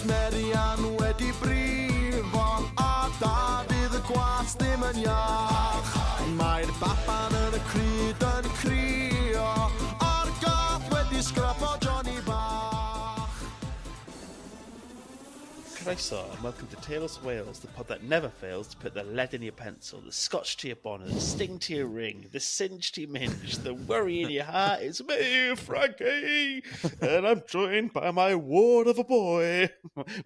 Median wedi brifo a Dafydd y gwas ddim yn iach. Mae'r baban yn y cryd yn crio a'r gath wedi sgrapo Johnny bach. Croeso and welcome to Tales of Wales, the pod that never fails to put the lead in your pencil, the scotch to your bonnet, the sting to your ring, the singe to your minge, the worry in your heart. It's me, Frankie, and I'm joined by my ward of a boy,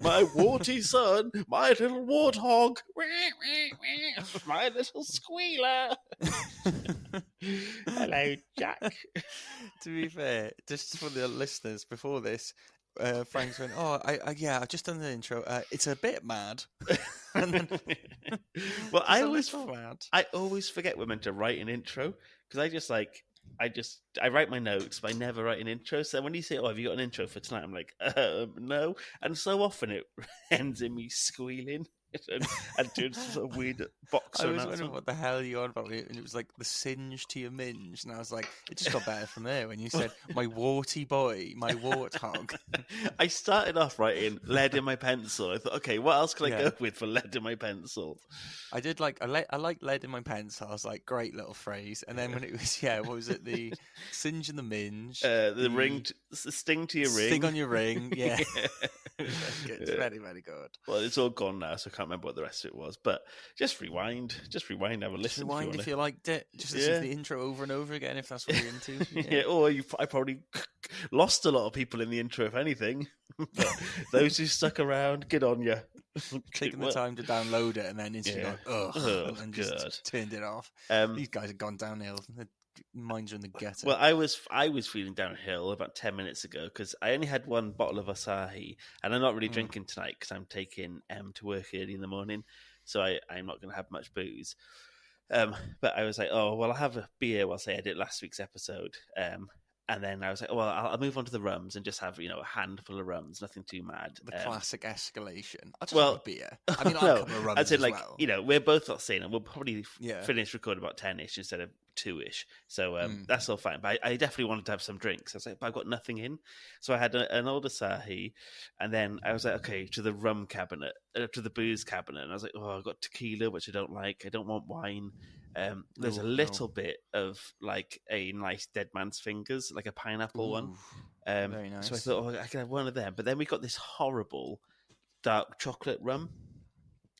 my warty son, my little warthog, my little squealer. Hello, Jack. To be fair, just for the listeners, before this, Frank's went, I've just done the intro. It's a bit mad. And then, well, I always forget we're meant to write an intro because I write my notes, but I never write an intro. So when you say, have you got an intro for tonight? I'm like, no. And so often it ends in me squealing and doing some sort of weird boxer. I was wondering what the hell you on about, and it was like the singe to your minge, and I was like, it just got better from there when you said my warty boy, my warthog. I started off writing lead in my pencil. I thought, okay, what else can I go with for lead in my pencil? I did I like lead in my pencil. I was like, great little phrase. And then when it was, what was it? The singe and the minge. The ring, the sting to your ring. Sting on your ring, yeah. It's very, very good. Well, it's all gone now, so I can't remember what the rest of it was. But just rewind, have a listen. Rewind if you liked it. Just listen to the intro over and over again if that's what you're into. Yeah, I probably lost a lot of people in the intro, if anything. But those who stuck around, good on you. Taking the time to download it and then instantly and just turned it off. These guys have gone downhill. Their minds are in the gutter. Well, I was feeling downhill about 10 minutes ago because I only had one bottle of Asahi, and I'm not really drinking tonight because I'm taking Em to work early in the morning, so I'm not going to have much booze. But I was like, I'll have a beer whilst I edit last week's episode. And then I was like, I'll move on to the rums and just have, a handful of rums, nothing too mad. The classic escalation. I'll just have a beer. I mean, I'll have a couple of rums I'd say, well. we're both not saying, and we'll probably finish recording about 10-ish instead of 2-ish. So that's all fine. But I definitely wanted to have some drinks. I was like, but I've got nothing in. So I had an old Asahi, and then I was like, okay, to the rum cabinet, to the booze cabinet. And I was like, I've got tequila, which I don't like. I don't want wine. There's a little bit of like a nice dead man's fingers, like a pineapple one. Very nice. So I thought, I could have one of them. But then we got this horrible dark chocolate rum,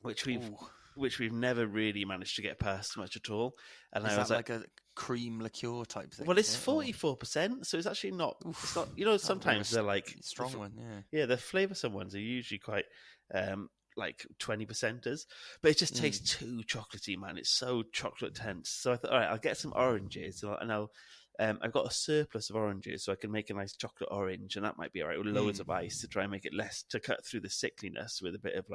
which we've never really managed to get past much at all. And Is I was that like a cream liqueur type thing? Well, it's 44%, so it's actually not. It's not. Sometimes they're like strong one. Yeah, the flavoursome ones are usually quite. Like 20%ers, but it just tastes too chocolatey, man. It's so chocolate tense. So I thought, all right, I'll get some oranges, and I've got a surplus of oranges, so I can make a nice chocolate orange, and that might be all right with loads of ice to try and make it less, to cut through the sickliness with a bit of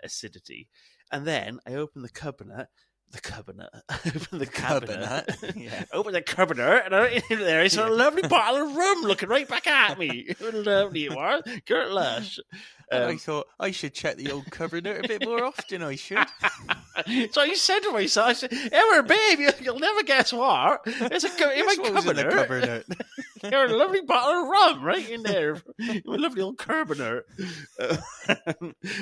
acidity. And then I open the cabinet. Open the cabinet. Open the cabinet, and there is a lovely bottle of rum looking right back at me. Lovely you are, Gert Lush. I thought I should check the old cabinet a bit more often. I should. So I said to myself, I said, "Ever, babe, you'll never guess what. It's in my cabinet. There's a lovely bottle of rum right in there. A lovely old cabinet.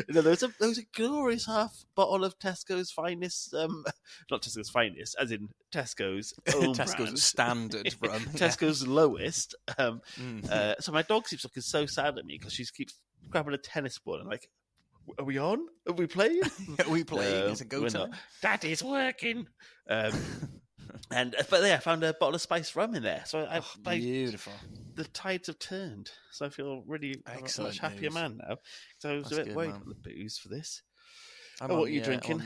There was a glorious half bottle of Tesco's finest, not Tesco's finest, as in Tesco's own Tesco's brand. Standard rum. Tesco's lowest. So my dog keeps looking so sad at me because she keeps grabbing a tennis ball and like, are we on? Are we playing? Are we playing? Is it go time? Daddy's working. But I found a bottle of spiced rum in there. So beautiful. The tides have turned. So I feel really a much happier man now. So I was a bit worried about the booze for this. What are you drinking?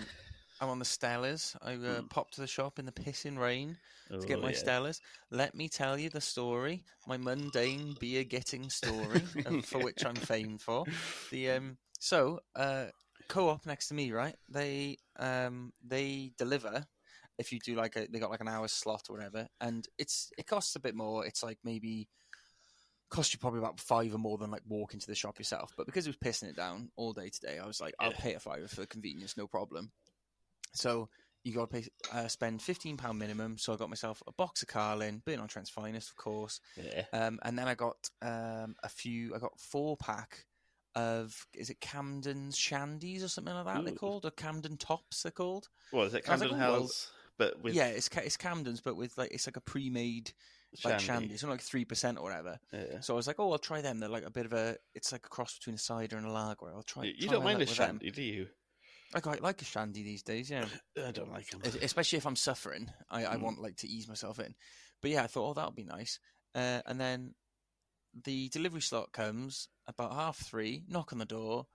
I'm on the Stellas. I popped to the shop in the pissing rain to get my Stellas. Let me tell you the story, my mundane beer getting story, for which I'm famed for. Co-op next to me, right? They deliver if you do they got like an hour's slot or whatever, and it costs a bit more. It's like maybe cost you probably about $5 or more than like walking to the shop yourself. But because it was pissing it down all day today, I was like, I'll pay a $5 for the convenience, no problem. So you got to pay, spend £15 minimum. So I got myself a box of Carlin, Burnt-on-Trent's finest, of course. Yeah. And then I got I got 4-pack of, is it Camden's Shandies or something like that? They're called, or Camden Tops they're called. What is it? Camden Hells, but with it's Camden's, but with like it's like a pre-made like shandy. It's not like 3% or whatever. Yeah. So I was like, oh, I'll try them. They're like a bit of it's like a cross between a cider and a lager. I'll try. You don't mind a shandy, do you? I quite like a shandy these days. Yeah, I don't like them, especially if I'm suffering. I want like to ease myself in. But yeah, I thought, oh, that'll be nice. And then the delivery slot comes about 3:30. Knock on the door.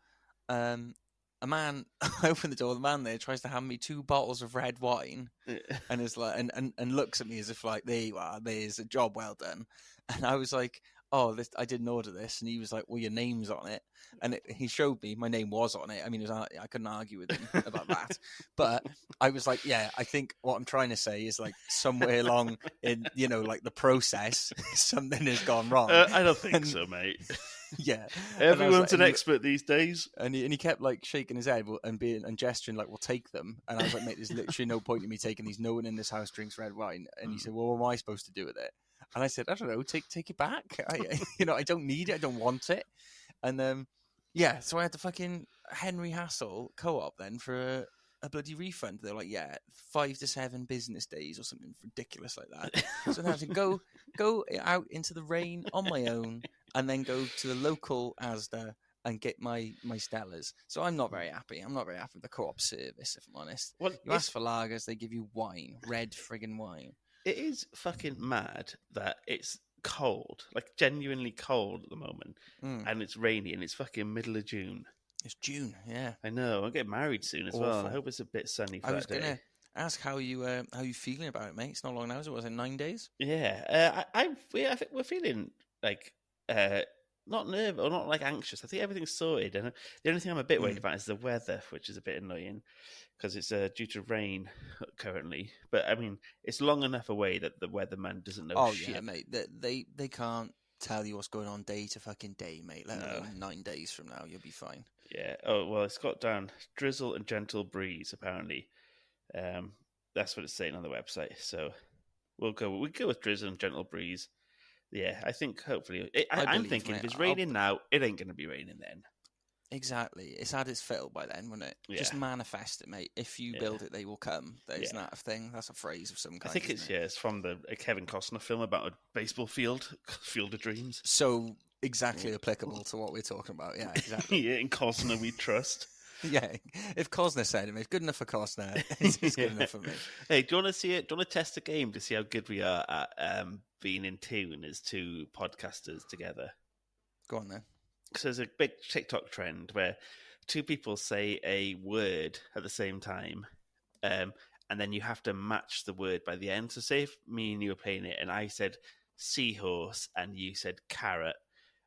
A man, I open the door. The man there tries to hand me 2 bottles of red wine, and is like, and looks at me as if like, there you are. There's a job well done. And I was like, oh, I didn't order this. And he was like, well, your name's on it. And he showed me my name was on it. I mean, I couldn't argue with him about that. But I was like, yeah, I think what I'm trying to say is like somewhere along in, like the process, something has gone wrong. I don't think so, mate. Yeah. Everyone's an expert these days. And he kept like shaking his head and gesturing like, we'll take them. And I was like, mate, there's literally no point in me taking these. No one in this house drinks red wine. And he said, well, what am I supposed to do with it? And I said, I don't know, take it back. I don't need it. I don't want it. And so I had to fucking Henry Hassel Co-op then for a bloody refund. They're like, 5 to 7 business days or something ridiculous like that. So then I had to go out into the rain on my own and then go to the local Asda and get my Stellas. So I'm not very happy. I'm not very happy with the Co-op service, if I'm honest. Well, you ask for lagers, they give you wine, red friggin' wine. It is fucking mad that it's cold, like genuinely cold at the moment, and it's rainy, and it's fucking middle of June. It's June, yeah. I know. I'm getting married soon as well. And I hope it's a bit sunny for that day. I was gonna ask how you feeling about it, mate. It's not long now, is it? Was it 9 days? Yeah, I think we're feeling like not nervous or not like anxious. I think everything's sorted, and the only thing I'm a bit worried about is the weather, which is a bit annoying because it's due to rain currently. But I mean, it's long enough away that the weatherman doesn't know. Shit. Yeah, mate. They can't tell you what's going on day to fucking day, mate. Let alone 9 days from now, you'll be fine. Yeah. Oh well, it's got down drizzle and gentle breeze. Apparently, that's what it's saying on the website. So we go with drizzle and gentle breeze. Yeah, I think hopefully I'm thinking if it's raining now, it ain't going to be raining then. Exactly. It's had its fill by then, won't it? Yeah. Just manifest it, mate. If you build it, they will come. Isn't that a thing? That's a phrase of some kind. I think it's from a Kevin Costner film about a baseball field, Field of Dreams. So exactly applicable to what we're talking about. Yeah, exactly. Yeah, in Costner we trust. Yeah, if Costner said it, it's good enough for Costner. It's good enough for me. Hey, do you want to see it? Do you want to test a game to see how good we are at being in tune as 2 podcasters together? Go on then. So there's a big TikTok trend where 2 people say a word at the same time, and then you have to match the word by the end. So say if me and you were playing it, and I said seahorse, and you said carrot,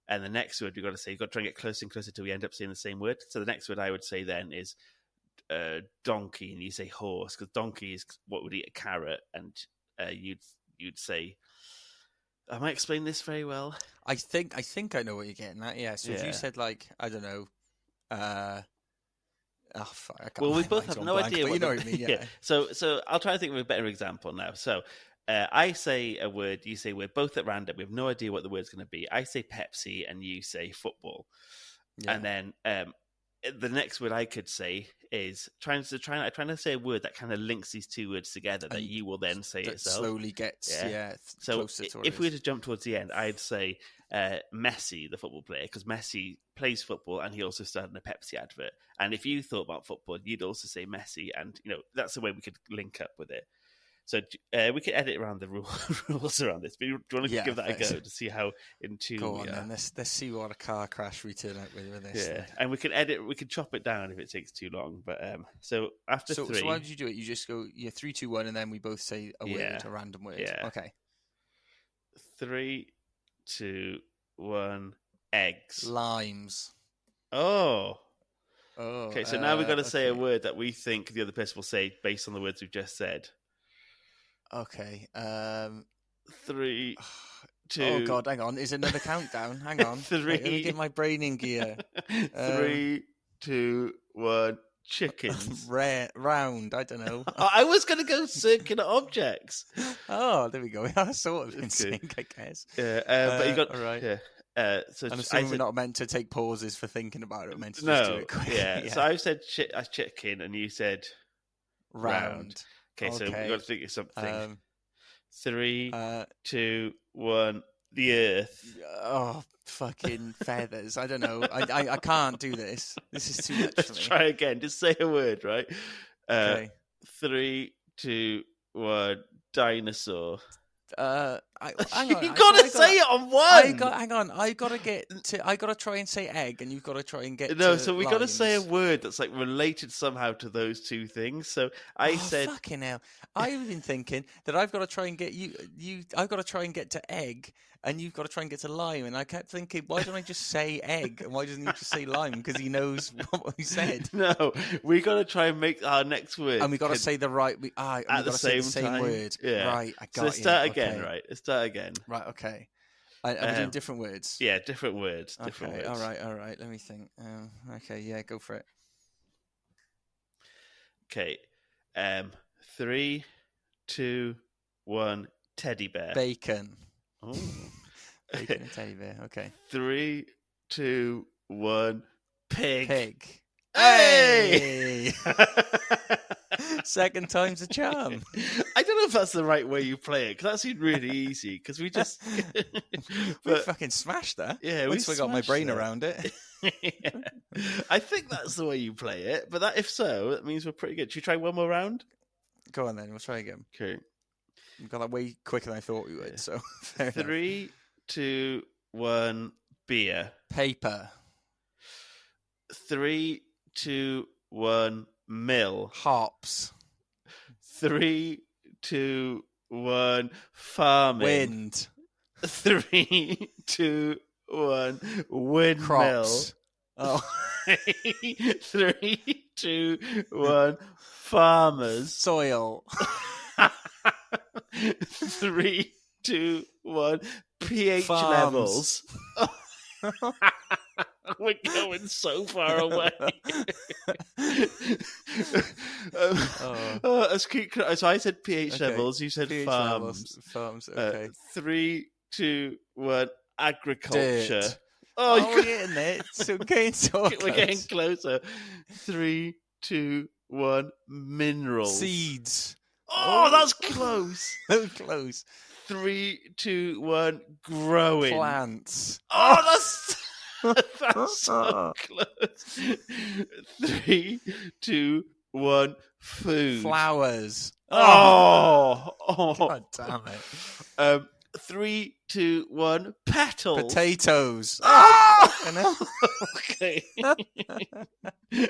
and the next word you've got to try and get closer and closer till we end up saying the same word. So the next word I would say then is donkey, and you say horse, because donkey is what would eat a carrot, and you'd say... Am I explaining this very well? I think I know what you're getting at. Yeah. So if you said like, I don't know, fuck, we both have no idea. What you know what I mean? Yeah. So I'll try to think of a better example now. So I say a word, you say a word, both at random. We have no idea what the word's going to be. I say Pepsi, and you say football, and then the next word I could say is trying to say a word that kind of links these 2 words together that you will then say yourself. Slowly gets so closer to if we were to jump towards the end, I'd say Messi, the football player, because Messi plays football and he also starred in a Pepsi advert. And if you thought about football, you'd also say Messi, and that's the way we could link up with it. So we could edit around the rules around this. But do you want to give that a go to see how in tune we are? Go on then. Let's see what a car crash we turn out with this. Yeah, and we can chop it down if it takes too long. But so after 3... So why did you do it? You just go 3, 2, 1, and then we both say a word, a random word. Yeah. Okay. 3, 2, 1, eggs. Limes. Oh. Oh, Okay, so now we've got to say a okay. word that we think the other person will say based on the words we've just said. Okay. 3, Oh 2, God, hang on. Is another countdown? Hang on. Wait, let me get 3, my brain in gear. 3, 2, 1. Chickens. Round. I don't know. I was going to go circular objects. Oh, there we go. I sort of in Okay. sync, I guess. Yeah, but you got all right. yeah. So I'm I assuming we're said not meant to take pauses for thinking about it. We're meant to just do no. it quick. Yeah. So I said chicken, and you said round. Okay, so we got to think of something. 3, Uh, 2, 1. The Earth. oh, fucking feathers. I don't know. I can't do this. This is too much for Let's me. try again. Just say a word, right? Okay. 3, 2, 1. Dinosaur. Hang on. You gotta say it on one. Hang on. I gotta try and say egg, and you've got to try and get. No, to so we got to say a limes. word that's like related somehow to those two things. So I said, fucking hell. I've been thinking that I've got to try and get I've got to try and get to egg, and you've got to try and get to lime. And I kept thinking, why don't I just say egg, and why doesn't he just say lime? Because he knows what we said. no, we got to try and make our next word. And we got to say the right. at the same time. Word. Yeah. Right. I got So you. let's start again, Okay. right? Let's start again. Right. Okay. Are we doing different words? Yeah, different words. Different Okay. words. All right. Let me think. Okay. Yeah. Go for it. Okay. 3, 2, 1. Teddy bear. Bacon. Oh. Bacon and teddy bear. Okay. 3, 2, 1. Pig. Pig. Hey! Second time's a charm. I don't know if that's the right way you play it, because that seemed really easy. Because we just, We fucking smashed that. yeah, Once I got my smashed brain that. around it. Yeah. I think that's the way you play it. But if so, that means we're pretty good. Should we try one more round? Go on then. We'll try again. Okay. We got that way quicker than I thought we would. So fair enough. 3, 2, 1. Beer. Paper. 3, 2, 1. Mill. Hops. 3, 2, 1. Farming. Wind. 3, 2, 1. Windmill. Crops. Oh. 3, 2, 1. Farmers. Soil. 3, 2, 1. pH Farms. levels. We're going so far away. Let's keep. So I said pH Okay. levels. You said pH farms. levels. Farms. Okay. 3, 2, 1. Agriculture. Dirt. Oh, we're getting there. So getting so we're getting close. closer. 3, 2, 1. Minerals. Seeds. Oh, that's close. So close. 3, 2, 1. Growing. Plants. Oh, that's so close. 3, 2, 1. Food. Flowers. Oh. God damn it. 3, 2, 1. Petals. Potatoes. Oh! Okay.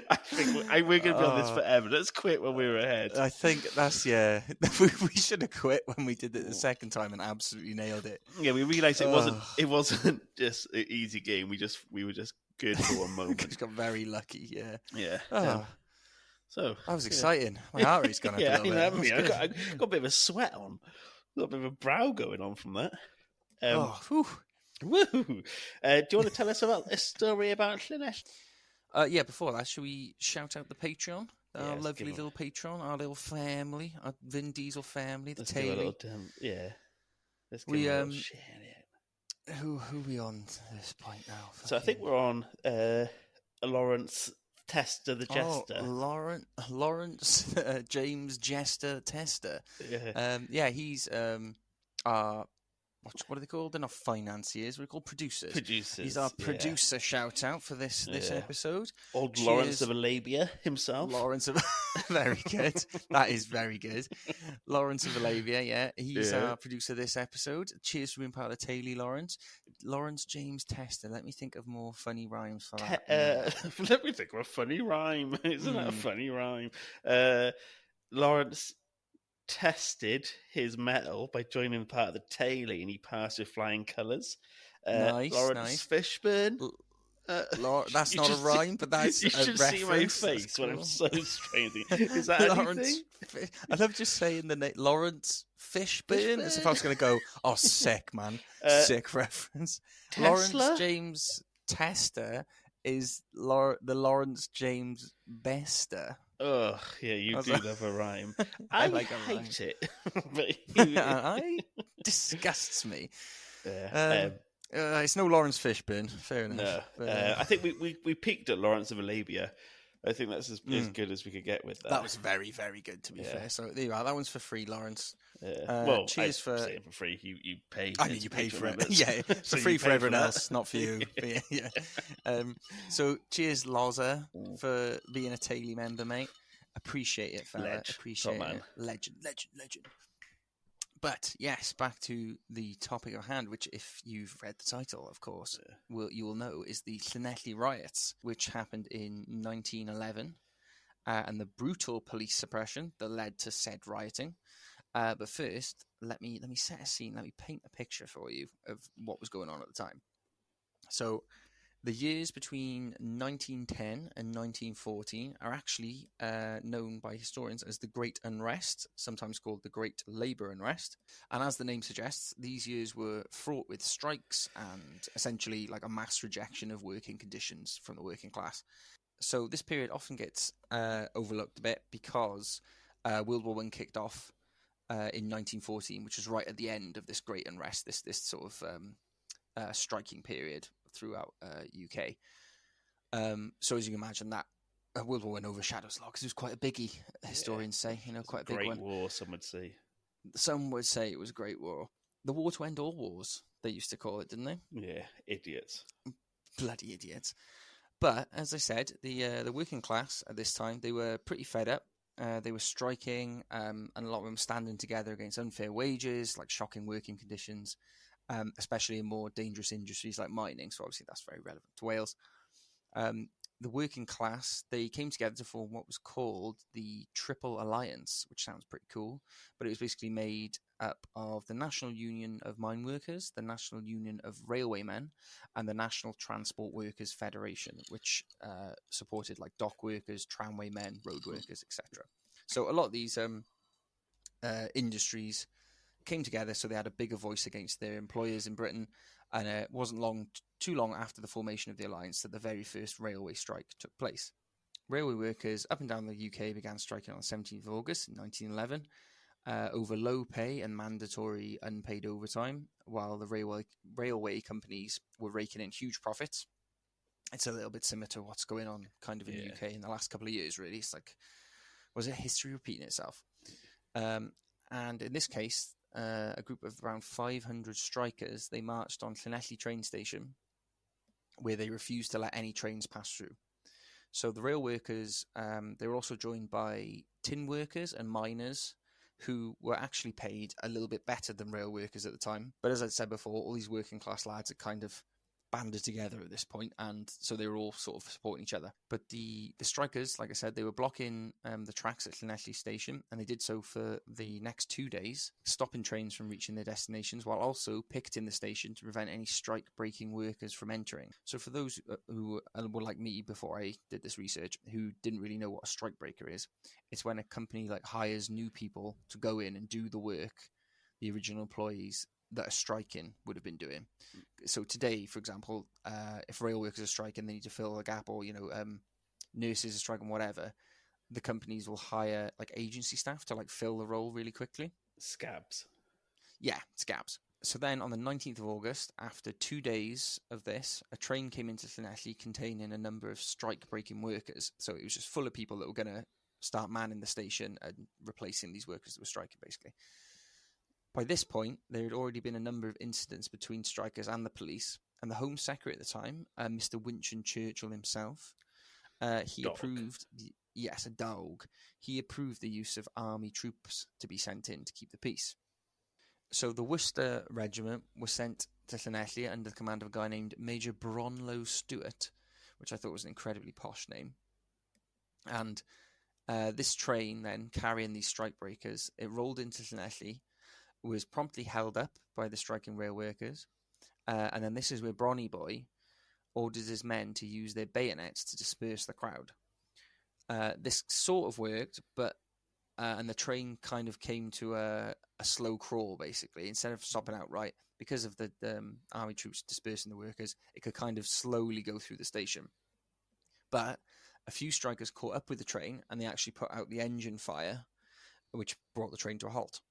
I think we're going to be on this forever. Let's quit when we were ahead. I think that's we should have quit when we did it the second time and absolutely nailed it. Yeah, we realised it wasn't just an easy game. We were just good for one moment. Just got very lucky. Yeah. Yeah. Oh, So that was exciting. My heart rate's gone up yeah, a little bit. I got a bit of a sweat on. Got a bit of a brow going on from that. Whew. Woo! Do you want to tell us about a story about Llanelli? Yeah, before that, should we shout out the Patreon? Our let's lovely give little Patreon, our little family, our Vin Diesel family, the Let's give a Taylor. little Let's give a little shout out. Who we on this point now? So I think we're on Lawrence Tester the Jester. Lawrence James Jester Tester. Yeah. He's our what are they called? They're not financiers. They're called producers. He's our producer shout out for this episode. Old Cheers. Lawrence of Arabia himself. Lawrence of very good. That is very good. Lawrence of Arabia, yeah. He's our producer this episode. Cheers for being part of Taylor, Lawrence. Lawrence James Tester. Let me think of more funny rhymes for that. Let me think of a funny rhyme. Isn't that a funny rhyme? Lawrence tested his metal by joining part of the Taylor, and he passed with flying colours. Nice, Lawrence nice. Fishburne That's You not a just- rhyme, but that's you a should see my reference. That's face when I'm cool. so straining. Is that anything? I love just saying the name Lawrence Fishburne as if I was going to go, oh, sick, man. Sick reference. Tesla? Lawrence James Tester is the Lawrence James Bester. Oh, yeah, you How's do that? love a rhyme. I I like a rhyme. hate it. But I disgusts me. yeah, It's no Lawrence Fishburne, fair enough. no, But, I think we peaked at Lawrence of Arabia. I think that's as good as we could get with that. that was very, very good, to be fair. So there you are. That one's for free, Lawrence. Well, cheers I'm for saying for free. You pay. I mean, you paid for it. members. Yeah, So for you free for paid everyone that. else, not for you. But yeah. So cheers, Loza, for being a Taily member, mate. Appreciate it, fella. Ledge. Appreciate Top man. it. Legend. But yes, back to the topic at hand, which, if you've read the title, of course, you will know is the Llanelli Riots, which happened in 1911, and the brutal police suppression that led to said rioting. But first, let me set a scene. Let me paint a picture for you of what was going on at the time. So, the years between 1910 and 1914 are actually known by historians as the Great Unrest, sometimes called the Great Labour Unrest. And as the name suggests, these years were fraught with strikes and essentially like a mass rejection of working conditions from the working class. So this period often gets overlooked a bit because World War I kicked off in 1914, which was right at the end of this Great Unrest, this sort of striking period throughout UK. So as you can imagine, that World War I overshadows a lot because it was quite a biggie, historians say, quite a big Great one. war, some would say. Some would say it was a great war. The war to end all wars, they used to call it, didn't they? Yeah, idiots. Bloody idiots. But, as I said, the working class at this time, they were pretty fed up. They were striking, and a lot of them standing together against unfair wages, like shocking working conditions, especially in more dangerous industries like mining. So obviously that's very relevant to Wales. The working class, they came together to form what was called the Triple Alliance, which sounds pretty cool, but it was basically made up of the National Union of Mine Workers, the National Union of Railwaymen, and the National Transport Workers Federation, which supported like dock workers, tramway men, road workers, etc. So a lot of these industries came together so they had a bigger voice against their employers in Britain, and it wasn't too long after the formation of the alliance that the very first railway strike took place. Railway workers up and down the UK began striking on the 17th of August 1911 over low pay and mandatory unpaid overtime, while the railway companies were raking in huge profits. It's a little bit similar to what's going on kind of in the UK in the last couple of years, really. It's like, was it history repeating itself? And in this case, a group of around 500 strikers, they marched on Llanelli train station, where they refused to let any trains pass through. So the rail workers, they were also joined by tin workers and miners, who were actually paid a little bit better than rail workers at the time. But as I said before, all these working class lads had kind of banded together at this point, and so they were all sort of supporting each other. But the strikers, like I said, they were blocking the tracks at Llanelli station, and they did so for the next 2 days, stopping trains from reaching their destinations, while also picketing the station to prevent any strike-breaking workers from entering. So for those who were like me before I did this research, who didn't really know what a strike breaker is, it's when a company like hires new people to go in and do the work the original employees that are striking would have been doing. So today, for example, if rail workers are striking, they need to fill a gap, or nurses are striking, whatever, the companies will hire like agency staff to like fill the role really quickly. Scabs. Yeah, scabs. So then on the 19th of August, after 2 days of this, a train came into Llanelli containing a number of strike-breaking workers. So it was just full of people that were going to start manning the station and replacing these workers that were striking, basically. By this point, there had already been a number of incidents between strikers and the police, and the Home Secretary at the time, Mr. Winston Churchill himself, he approved... Yes, a dog. He approved the use of army troops to be sent in to keep the peace. So the Worcester Regiment was sent to Llanelli under the command of a guy named Major Bronlow Stewart, which I thought was an incredibly posh name. And this train then, carrying these strikebreakers, it rolled into Llanelli, was promptly held up by the striking rail workers. And then this is where Bronny Boy orders his men to use their bayonets to disperse the crowd. This sort of worked, but and the train kind of came to a slow crawl, basically. Instead of stopping outright, because of the army troops dispersing the workers, it could kind of slowly go through the station. But a few strikers caught up with the train, and they actually put out the engine fire, which brought the train to a halt.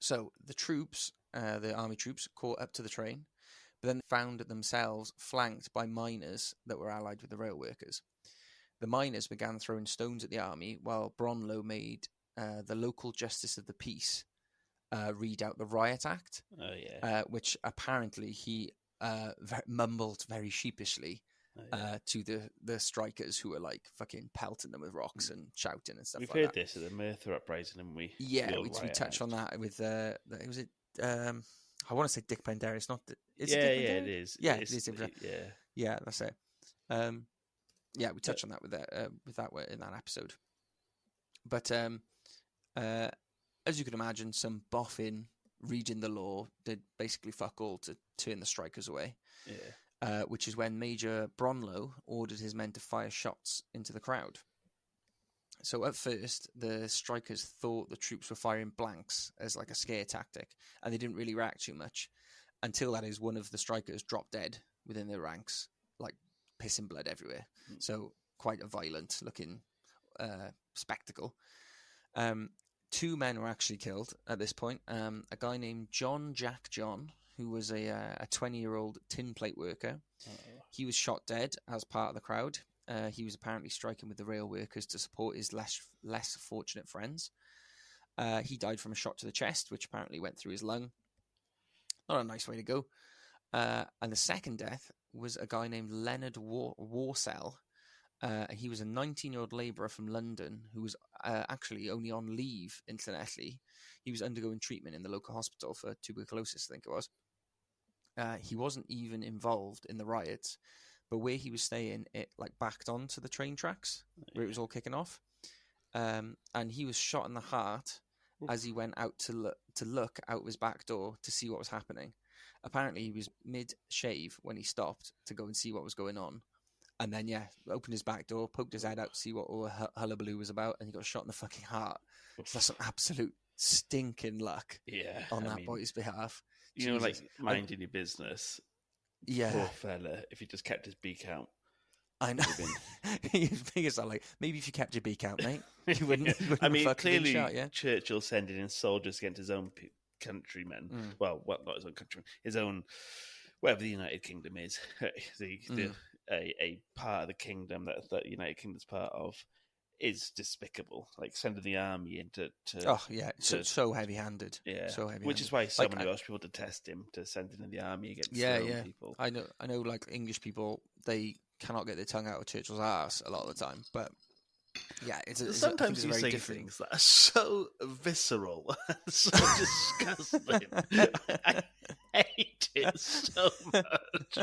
So the troops, the army troops, caught up to the train, but then found themselves flanked by miners that were allied with the rail workers. The miners began throwing stones at the army, while Brownlow made the local justice of the peace read out the Riot Act, which apparently he mumbled very sheepishly to the strikers, who were like fucking pelting them with rocks and shouting and stuff. We've like heard that. this at the Merthyr uprising, haven't we? Yeah, we touched on that with was it? I want to say Dick Penderry. It's not. Is it Dick Penderry? It is. Yeah, it is. Yeah, that's it. Yeah, we touched on that with that in that episode. But as you can imagine, some boffin reading the law did basically fuck all to turn the strikers away. Yeah. Which is when Major Brownlow ordered his men to fire shots into the crowd. So at first, the strikers thought the troops were firing blanks as like a scare tactic, and they didn't really react too much until one of the strikers dropped dead within their ranks, like pissing blood everywhere. So quite a violent looking spectacle. 2 men were actually killed at this point. A guy named John, who was a 20-year-old tin plate worker. He was shot dead as part of the crowd. He was apparently striking with the rail workers to support his less fortunate friends. He died from a shot to the chest, which apparently went through his lung. Not a nice way to go. And the second death was a guy named Leonard Warsell. He was a 19-year-old labourer from London who was actually only on leave in Llanelli. He was undergoing treatment in the local hospital for tuberculosis, I think it was. He wasn't even involved in the riots, but where he was staying, it like backed onto the train tracks where it was all kicking off. And he was shot in the heart as he went out to look out of his back door to see what was happening. Apparently, he was mid-shave when he stopped to go and see what was going on. And then, opened his back door, poked his head out to see what all the hullabaloo was about, and he got shot in the fucking heart. So that's some absolute stinking luck on that boy's behalf. You know, like, minding your business. Yeah. Poor fella, if he just kept his beak out. I know. His biggest, like, maybe if you kept your beak out, mate, you wouldn't I mean, clearly, shot, Churchill sending in soldiers against his own countrymen. Well, not his own countrymen, his own, whatever the United Kingdom is, a part of the kingdom that the United Kingdom's part of, is despicable. Like sending the army into so heavy-handed. Yeah, so heavy-handed. Which is why so many Welsh people detest him, to sending in the army against their own people. I know. Like English people, they cannot get their tongue out of Churchill's arse a lot of the time, but. Yeah, sometimes you say things that are so visceral, so disgusting. I hate it so much.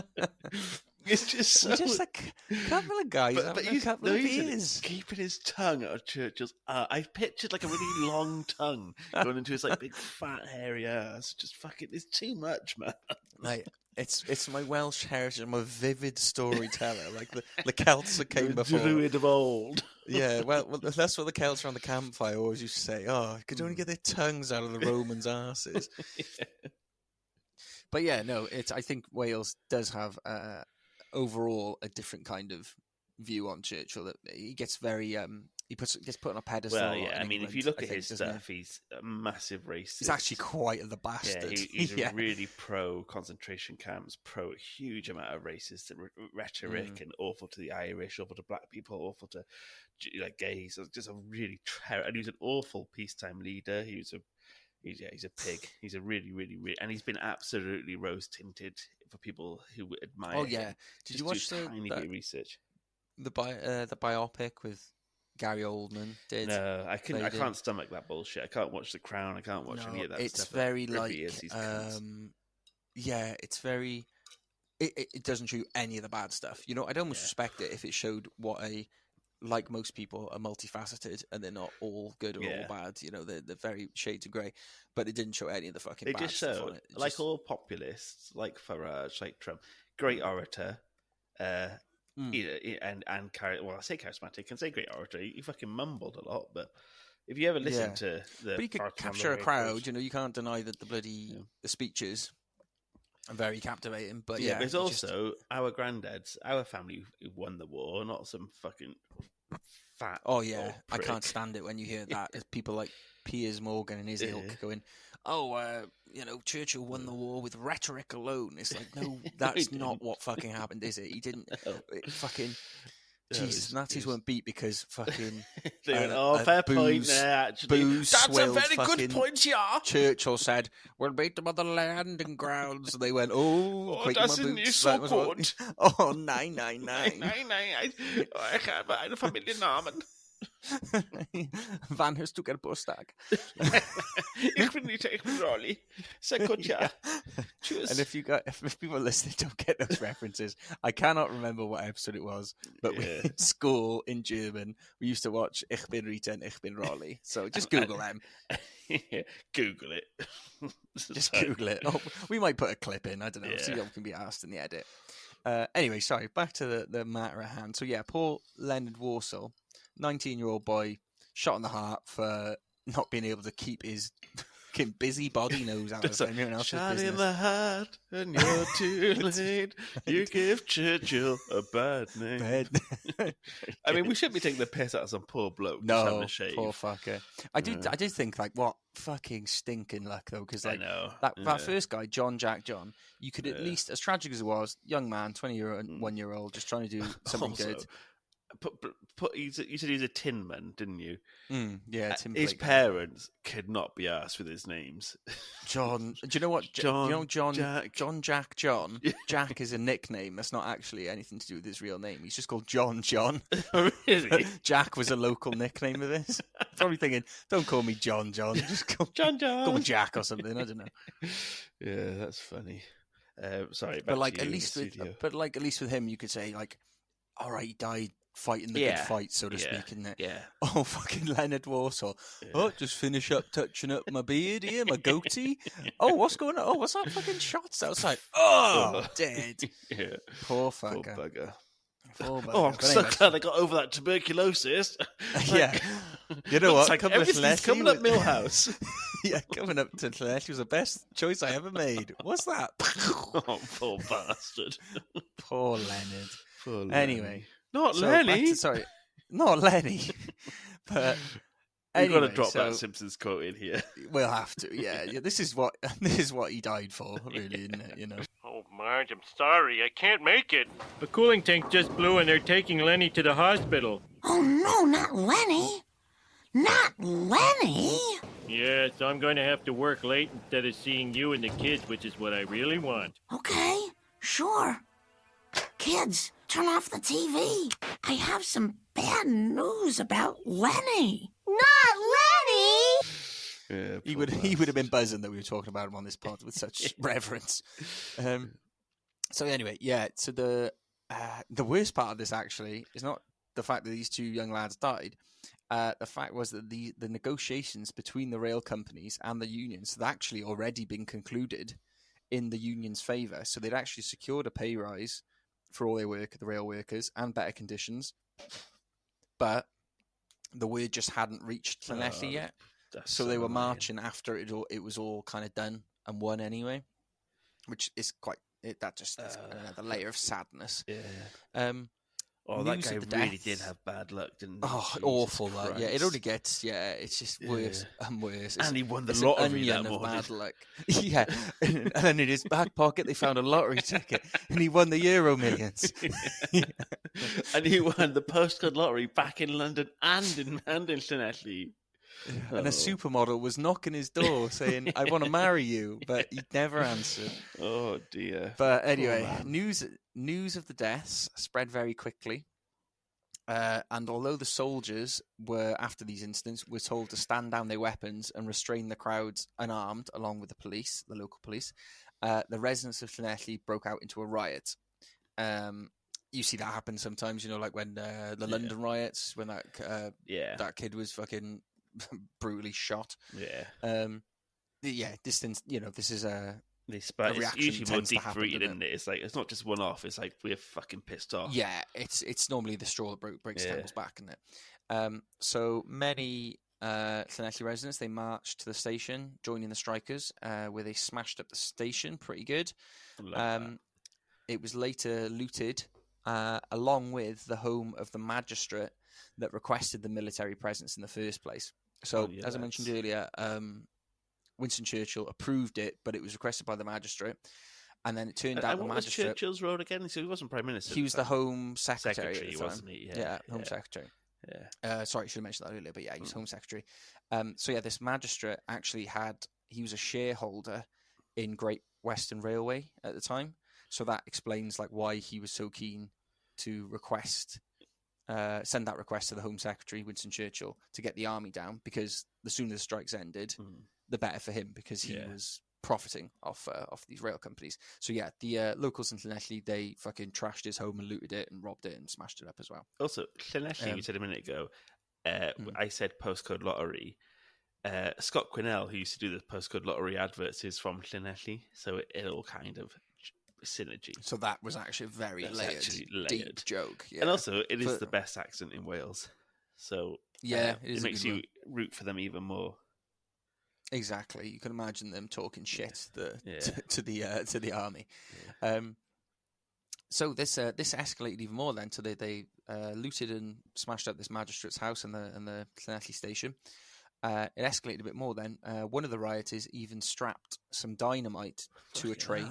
It's just so... We're just like a couple of guys having a couple of beers. Keeping his tongue out of Churchill's ass. I pictured like a really long tongue going into his like big fat hairy ass. Just fucking, it's too much, man. Like, it's my Welsh heritage. I'm a vivid storyteller, like the Celts that came before. The Druid of old. Yeah, well, that's what the Celts around the campfire always used to say. Oh, could only get their tongues out of the Romans' asses. But yeah, no, I think Wales does have overall a different kind of view on Churchill. That he gets very gets put on a pedestal. Well, yeah, I mean, England, if you look at his stuff, he's a massive racist. He's actually quite the bastard. Yeah, he's really pro concentration camps, pro a huge amount of racist rhetoric, and awful to the Irish, awful to black people, awful to like gays. Just a really and he was an awful peacetime leader. He's a pig. He's a really, and he's been absolutely rose tinted for people who admire. Oh yeah, him. Did you watch the tiny bit of research? The biopic with Gary Oldman did. No, I can't stomach that bullshit. I can't watch The Crown. I can't watch any of that it's stuff. Very like, it's very. It doesn't show any of the bad stuff. You know, I'd almost respect it if it showed what like most people are multifaceted and they're not all good or all bad. You know, they're very shades of grey. But it didn't show any of the fucking bad stuff on it. Like all populists, like Farage, like Trump, great orator, and well, I say charismatic and say great orator. He fucking mumbled a lot, but if you ever listen to the, but he could capture a crowd. You can't deny that the speeches are very captivating. But but there's also our granddads, our family who won the war, not some fucking fat. Oh yeah, I can't stand it when you hear that. It's people like Piers Morgan and his ilk going, Churchill won the war with rhetoric alone. It's like, no, that's not what fucking happened, is it? He didn't. Jesus, Nazis weren't beat because fucking. Fair point there, actually. That's a very good point, yeah. Churchill said, "We'll beat them on the landing grounds." And they went, quick das my ist boots. nicht so gut. Nein. Nein, ich habe einen Familiennamen. Wann hörst du Geburtstag? Ich bin Rolli. Sehr gut, ja. Tschüss. And if people listening don't get those references, I cannot remember what episode it was, but in school in German, we used to watch Ich bin Rita and Ich bin Rolli. So just Google them. Google it. Just Google it. Oh, we might put a clip in. I don't know. See what can be asked in the edit. Anyway, sorry. Back to the matter at hand. So poor Leonard Warsaw, 19-year-old boy, shot in the heart for not being able to keep his busy body nose out of anyone else's shot business. in the heart, and you're too late. You give Churchill a bad name. I mean, we shouldn't be taking the piss out of some poor bloke. No, a shave. poor fucker. I do think, like, what fucking stinking luck, though, because, like, I know. that first guy, John, you could at least, as tragic as it was, young man, 21-year-old, just trying to do something good. You said he's a tin man, didn't you? Tin his plate parents could not be arsed with his names. John. Do you know what? John. Jack. John. Jack is a nickname. That's not actually anything to do with his real name. He's just called John. Really? Jack was a local nickname of this. Probably thinking, don't call me John. Just call John. Call me Jack or something. I don't know. Yeah, that's funny. Sorry, but like at least with him, you could say like, all right, he died fighting the good fight, so to speak, isn't it? Yeah. Oh, fucking Leonard Warsaw. Oh, just finish up touching up my beard here, my goatee. Oh, what's going on? Oh, what's that fucking shots outside? Oh, dead. Yeah. Poor fucker. Poor bugger. Oh, I'm so glad I got over that tuberculosis. Yeah. You know what? Like everything's coming up Millhouse. Yeah, coming up to Llanelli was the best choice I ever made. What's that? Oh, poor bastard. Poor Leonard. Poor Lenny. Anyway. Not Lenny. Not Lenny. But we've got to anyway, drop that Simpsons quote in here. We'll have to. Yeah. This is what he died for, really, isn't it? You know. Oh, Marge, I'm sorry. I can't make it. The cooling tank just blew and they're taking Lenny to the hospital. Oh, no, not Lenny. Not Lenny. Yeah, so I'm going to have to work late instead of seeing you and the kids, which is what I really want. Okay, sure. Kids, turn off the TV. I have some bad news about Lenny. Not Lenny! Yeah, he would have been buzzing that we were talking about him on this pod with such reverence. So anyway, so the worst part of this actually is not the fact that these two young lads died. The fact was that the negotiations between the rail companies and the unions had actually already been concluded in the union's favour. So they'd actually secured a pay rise for all their work, the rail workers, and better conditions. But the word just hadn't reached Llanelli yet. So they were marching after it was all kind of done and won anyway, which is that just is another layer of sadness. Yeah. That guy really did have bad luck, didn't he? Oh, Jesus awful Christ. luck. Yeah, it only gets, it's just worse and worse. And he won the lottery that morning. Bad luck. Yeah, and then in his back pocket they found a lottery ticket and he won the Euro Millions. And he won the postcode lottery back in London and in Llanelli. And a supermodel was knocking his door saying, I want to marry you, but he never answered. Oh, dear. But anyway, news of the deaths spread very quickly. And although the soldiers were, after these incidents, were told to stand down their weapons and restrain the crowds unarmed, along with the police, the local police, the residents of Llanelli broke out into a riot. You see that happen sometimes, like when the London riots, when that kid was fucking brutally shot. Yeah. This is It's reaction usually more tends to happen, deep-rooted, doesn't isn't it? It's like, it's not just one-off. It's like, we're fucking pissed off. Yeah, it's normally the straw that breaks the Yeah. camel's back, isn't it? So many Llanelli residents, they marched to the station, joining the strikers, where they smashed up the station pretty good. I love that. It was later looted, along with the home of the magistrate that requested the military presence in the first place. So, as I mentioned earlier, Winston Churchill approved it, but it was requested by the magistrate. And then it turned out the what magistrate... was Churchill's role again? So he wasn't Prime Minister. He was the Home Secretary at the time. Wasn't he? Yeah, Home Secretary. Yeah. Sorry, I should have mentioned that earlier, but yeah, he was Home Secretary. So yeah, this magistrate actually he was a shareholder in Great Western Railway at the time. So that explains like why he was so keen to send that request to the Home Secretary, Winston Churchill, to get the army down, because the sooner the strikes ended, the better for him, because he was profiting off these rail companies. So yeah, the locals in Llanelli, they fucking trashed his home and looted it and robbed it and smashed it up as well. Also, Llanelli, you said a minute ago, I said postcode lottery. Scott Quinnell, who used to do the postcode lottery adverts, is from Llanelli, so it all kind of synergy. So that was actually a very layered, deep joke. Yeah. And also, it is the best accent in Wales. So yeah, it makes you root for them even more. Exactly. You can imagine them talking shit to the army. Yeah. So this escalated even more then. So they looted and smashed up this magistrate's house and the Llanelli station. It escalated a bit more then. One of the rioters even strapped some dynamite to a train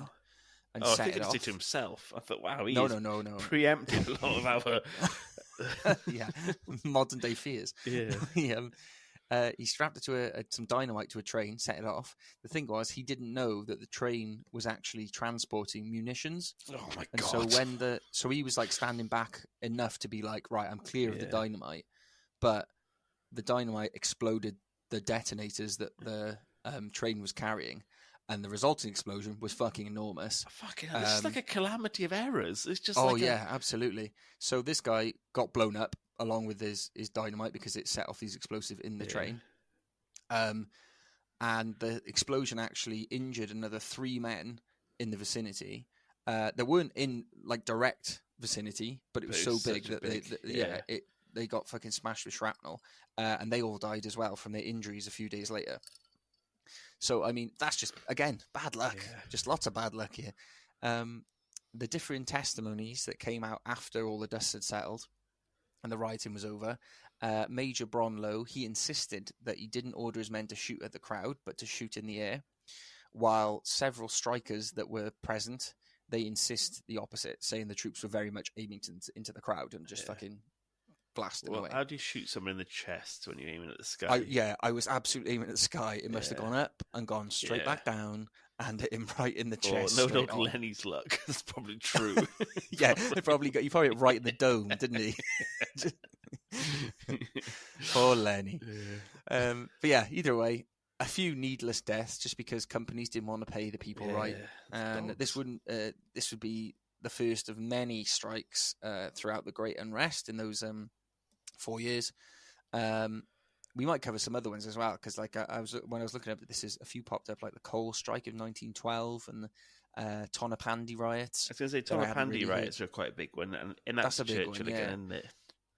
and set it off. To himself. I thought, wow, no. preempted a lot of our yeah, modern day fears. Yeah. He strapped it to some dynamite to a train, set it off. The thing was, he didn't know that the train was actually transporting munitions. Oh my and God! So he was like standing back enough to be like, right, I'm clear of the dynamite, but the dynamite exploded the detonators that the train was carrying, and the resulting explosion was fucking enormous. Fucking hell, this is like a calamity of errors. It's just absolutely. So this guy got blown up along with his dynamite because it set off these explosives in the train. And the explosion actually injured another 3 men in the vicinity. They weren't in like direct vicinity, but it was so big that they got fucking smashed with shrapnel, and they all died as well from their injuries a few days later. So I mean, that's just again bad luck. Just lots of bad luck here. The differing testimonies that came out after all the dust had settled and the rioting was over, Major Bronlow, he insisted that he didn't order his men to shoot at the crowd, but to shoot in the air, while several strikers that were present, they insist the opposite, saying the troops were very much aiming into the crowd and just fucking blasting away. How do you shoot someone in the chest when you're aiming at the sky? I was absolutely aiming at the sky. It must have gone up and gone straight back down and hit him right in the chest. No, not Lenny's luck. That's probably true. Yeah, he probably hit right in the dome, didn't he? Poor Lenny. Yeah. But yeah, either way, a few needless deaths just because companies didn't want to pay the people right, and this would be the first of many strikes throughout the Great Unrest in those 4 years. We might cover some other ones as well, because like when I was looking up, a few popped up, like the coal strike of 1912 and the Tonopandi riots. I was going to say Tonopandi riots are quite a big one, and that's a big one, again, isn't it?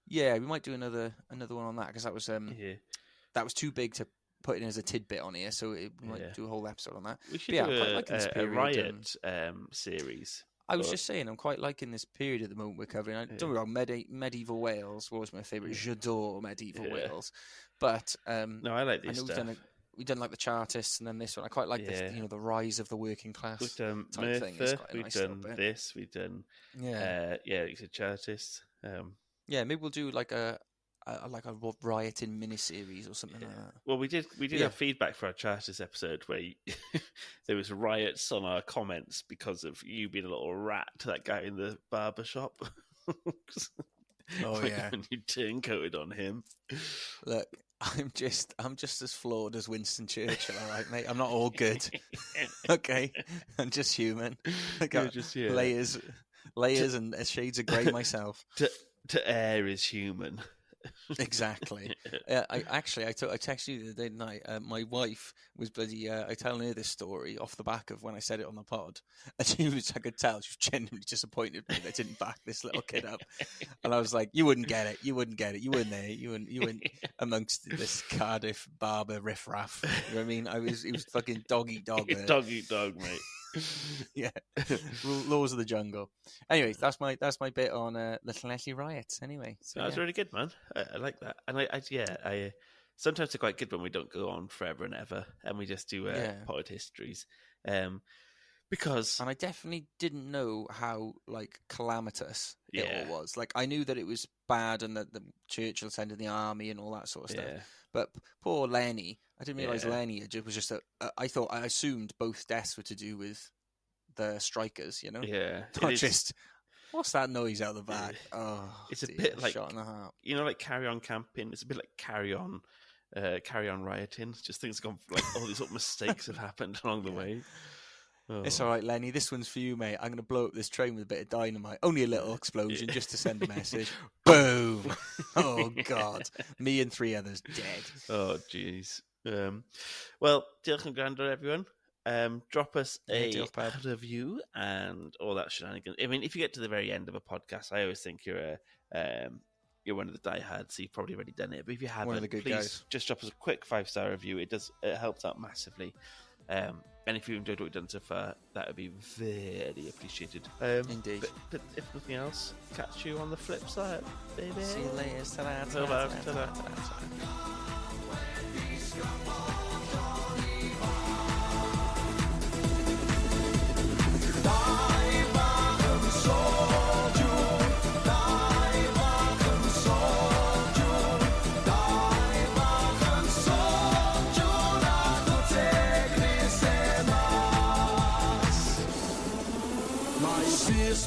Yeah, we might do another one on that, because that was too big to put in as a tidbit on here, so we might do a whole episode on that. We should do a riot series. I was just saying, I'm quite liking this period at the moment we're covering. I don't know, medieval Wales was my favourite. J'adore medieval Wales. But no, I like this stuff. We've done like the Chartists, and then this one. I quite like this, the rise of the working class. We've done type thing. It's quite a we've nice done this. We've done it's a Chartist. Maybe we'll do like a rioting miniseries or something like that. Well, we did have feedback for our Chartist episode where there was riots on our comments because of you being a little rat to that guy in the barber shop. When you turncoated on him. Look, I'm just as flawed as Winston Churchill, all right, mate. I'm not all good. Okay, I'm just human. I got layers and shades of grey myself. To err is human. Exactly. I texted you the other day night. My wife was bloody. I telling her this story off the back of when I said it on the pod, and I could tell she was genuinely disappointed with me that I didn't back this little kid up. And I was like, "You wouldn't get it. You wouldn't get it. You weren't there. You weren't amongst this Cardiff barber riffraff." You know what I mean? It was fucking dog eat dog. Dog eat dog, mate. Yeah, laws of the jungle. Anyway, that's my bit on the Llanelli Riots. Anyway, so That's really good, man. I like that, and I sometimes they're quite good when we don't go on forever and ever, and we just do potted histories, because and I definitely didn't know how like calamitous it all was. Like I knew that it was bad and that the Churchill sending the army and all that sort of stuff, but poor Lenny. I didn't realise Lenny was just I assumed both deaths were to do with the strikers, you know? Yeah. Not just, what's that noise out the back? Oh, it's a bit like, shot in the heart. You know, like Carry On Camping? It's a bit like Carry On Rioting. Just things gone, like all these little mistakes have happened along the way. Oh. It's all right, Lenny. This one's for you, mate. I'm going to blow up this train with a bit of dynamite. Only a little explosion just to send a message. Boom! Oh, God. Me and 3 others dead. Oh, jeez. Well, diolch yn gwrando, everyone. Drop us a review and all that shenanigans. I mean, if you get to the very end of a podcast, I always think you're one of the diehards, so you've probably already done it. But if you haven't, one of the good please guys. Just drop us a quick 5-star review. It helps out massively. And if you enjoyed what we've done so far, that would be very appreciated. Indeed. But if nothing else, catch you on the flip side, baby. See you later. Ta-da.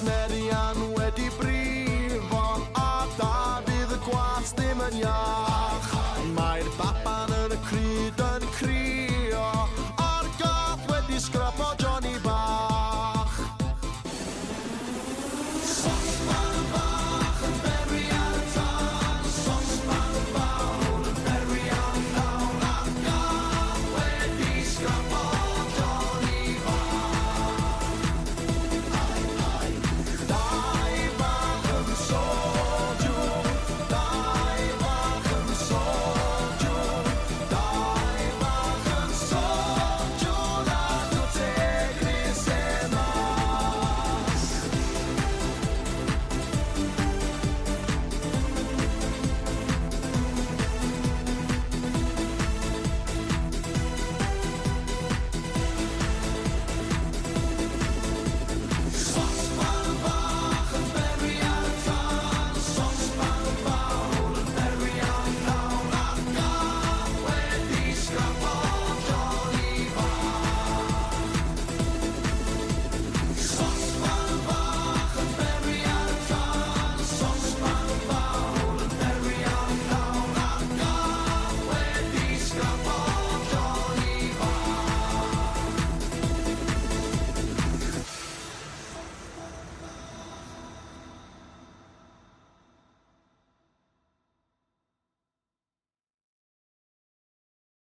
Merian wedi brifo a Dafydd y Gwas ddim yn iach. Mae'r baban yn y cryf